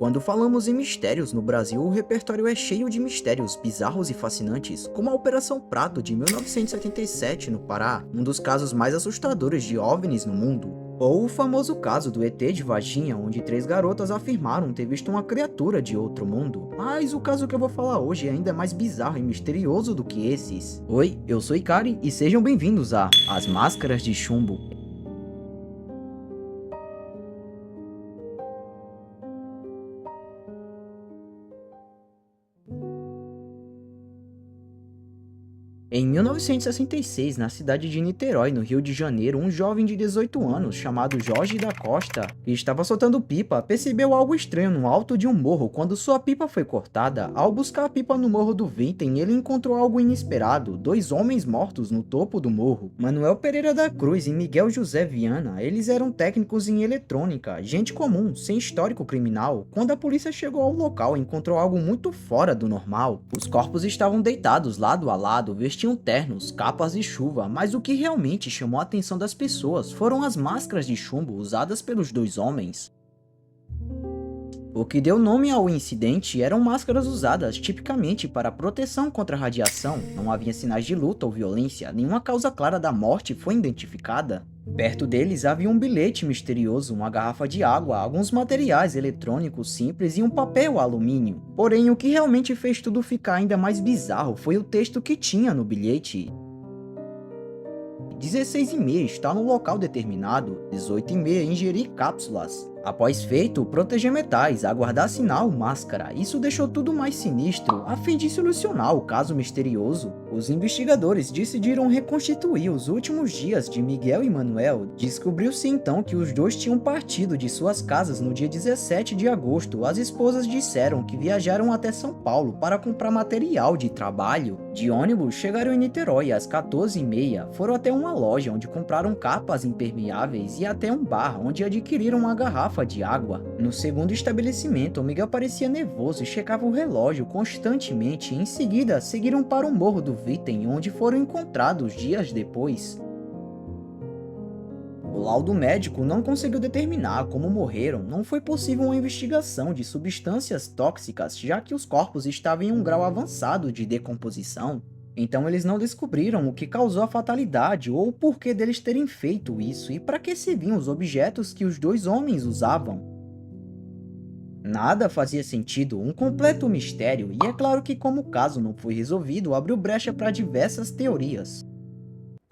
Quando falamos em mistérios no Brasil, o repertório é cheio de mistérios bizarros e fascinantes, como a Operação Prato de 1977 no Pará, um dos casos mais assustadores de OVNIs no mundo, ou o famoso caso do ET de Varginha, onde 3 garotas afirmaram ter visto uma criatura de outro mundo. Mas o caso que eu vou falar hoje é ainda mais bizarro e misterioso do que esses. Oi, eu sou Ikari e sejam bem-vindos a As Máscaras de Chumbo. Em 1966, na cidade de Niterói, no Rio de Janeiro, um jovem de 18 anos, chamado Jorge da Costa, que estava soltando pipa, percebeu algo estranho no alto de um morro quando sua pipa foi cortada. Ao buscar a pipa no Morro do Vintém, ele encontrou algo inesperado: 2 homens mortos no topo do morro. Manuel Pereira da Cruz e Miguel José Viana, eles eram técnicos em eletrônica, gente comum, sem histórico criminal. Quando a polícia chegou ao local, encontrou algo muito fora do normal. Os corpos estavam deitados lado a lado, vestindo ternos, capas de chuva, mas o que realmente chamou a atenção das pessoas foram as máscaras de chumbo usadas pelos 2 homens. O que deu nome ao incidente eram máscaras usadas tipicamente para proteção contra radiação. Não havia sinais de luta ou violência, nenhuma causa clara da morte foi identificada. Perto deles havia um bilhete misterioso, uma garrafa de água, alguns materiais eletrônicos simples e um papel alumínio. Porém, o que realmente fez tudo ficar ainda mais bizarro foi o texto que tinha no bilhete. 16h30 está no local determinado, 18h30 ingerir cápsulas. Após feito, proteger metais, aguardar sinal, máscara. Isso deixou tudo mais sinistro. A fim de solucionar o caso misterioso, os investigadores decidiram reconstituir os últimos dias de Miguel e Manuel. Descobriu-se então que os 2 tinham partido de suas casas no dia 17 de agosto. As esposas disseram que viajaram até São Paulo para comprar material de trabalho. De ônibus, chegaram em Niterói às 14h30, foram até uma loja onde compraram capas impermeáveis e até um bar onde adquiriram uma garrafa de água. No segundo estabelecimento, Miguel parecia nervoso e checava o relógio constantemente. Em seguida, seguiram para o Morro do Vintém, onde foram encontrados dias depois. O laudo médico não conseguiu determinar como morreram. Não foi possível uma investigação de substâncias tóxicas, já que os corpos estavam em um grau avançado de decomposição. Então eles não descobriram o que causou a fatalidade ou o porquê deles terem feito isso e para que serviam os objetos que os 2 homens usavam. Nada fazia sentido, um completo mistério, e é claro que como o caso não foi resolvido, abriu brecha para diversas teorias.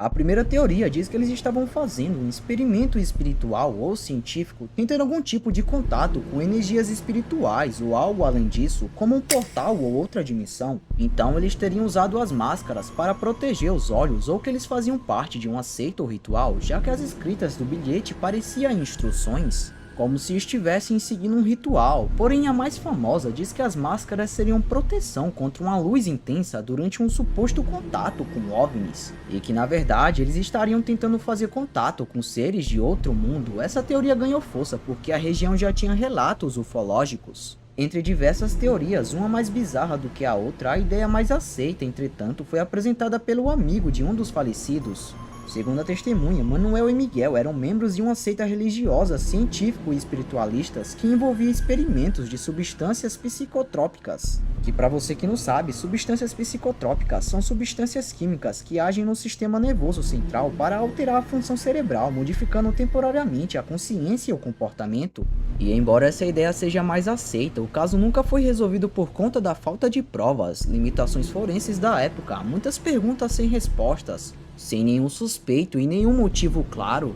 A primeira teoria diz que eles estavam fazendo um experimento espiritual ou científico, tentando algum tipo de contato com energias espirituais ou algo além disso, como um portal ou outra dimensão. Então eles teriam usado as máscaras para proteger os olhos, ou que eles faziam parte de uma seita ou ritual, já que as escritas do bilhete pareciam instruções, como se estivessem seguindo um ritual. Porém, a mais famosa diz que as máscaras seriam proteção contra uma luz intensa durante um suposto contato com OVNIs, e que na verdade eles estariam tentando fazer contato com seres de outro mundo. Essa teoria ganhou força porque a região já tinha relatos ufológicos. Entre diversas teorias, uma mais bizarra do que a outra, a ideia mais aceita, entretanto, foi apresentada pelo amigo de um dos falecidos. Segundo a testemunha, Manuel e Miguel eram membros de uma seita religiosa, científico e espiritualistas que envolvia experimentos de substâncias psicotrópicas. Que, para você que não sabe, substâncias psicotrópicas são substâncias químicas que agem no sistema nervoso central para alterar a função cerebral, modificando temporariamente a consciência e o comportamento. E embora essa ideia seja mais aceita, o caso nunca foi resolvido por conta da falta de provas, limitações forenses da época, muitas perguntas sem respostas, sem nenhum suspeito e nenhum motivo claro.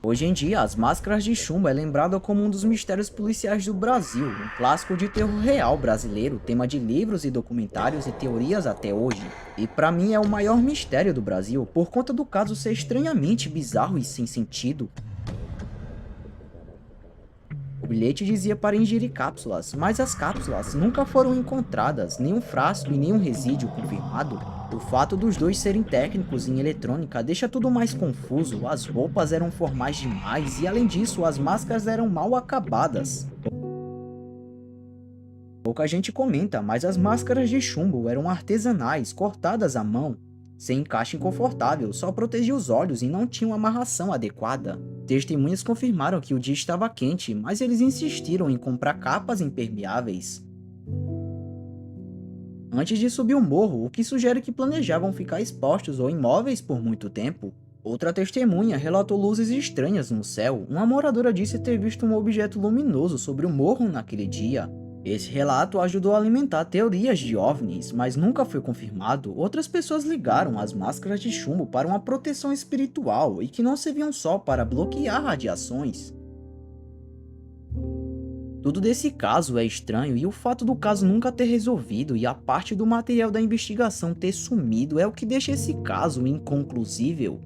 Hoje em dia, As Máscaras de Chumbo é lembrado como um dos mistérios policiais do Brasil, um clássico de terror real brasileiro, tema de livros e documentários e teorias até hoje. E pra mim é o maior mistério do Brasil, por conta do caso ser estranhamente bizarro e sem sentido. O bilhete dizia para ingerir cápsulas, mas as cápsulas nunca foram encontradas, nenhum frasco e nenhum resíduo confirmado. O fato dos 2 serem técnicos em eletrônica deixa tudo mais confuso, as roupas eram formais demais e além disso as máscaras eram mal acabadas. Pouca gente comenta, mas as máscaras de chumbo eram artesanais, cortadas à mão, sem encaixe confortável, só protegia os olhos e não tinha uma amarração adequada. testemunhas confirmaram que o dia estava quente, mas eles insistiram em comprar capas impermeáveis antes de subir o morro, o que sugere que planejavam ficar expostos ou imóveis por muito tempo. Outra testemunha relatou luzes estranhas no céu. Uma moradora disse ter visto um objeto luminoso sobre o morro naquele dia. Esse relato ajudou a alimentar teorias de OVNIs, mas nunca foi confirmado. Outras pessoas ligaram as máscaras de chumbo para uma proteção espiritual e que não serviam só para bloquear radiações. Tudo desse caso é estranho e o fato do caso nunca ter resolvido e a parte do material da investigação ter sumido é o que deixa esse caso inconclusível.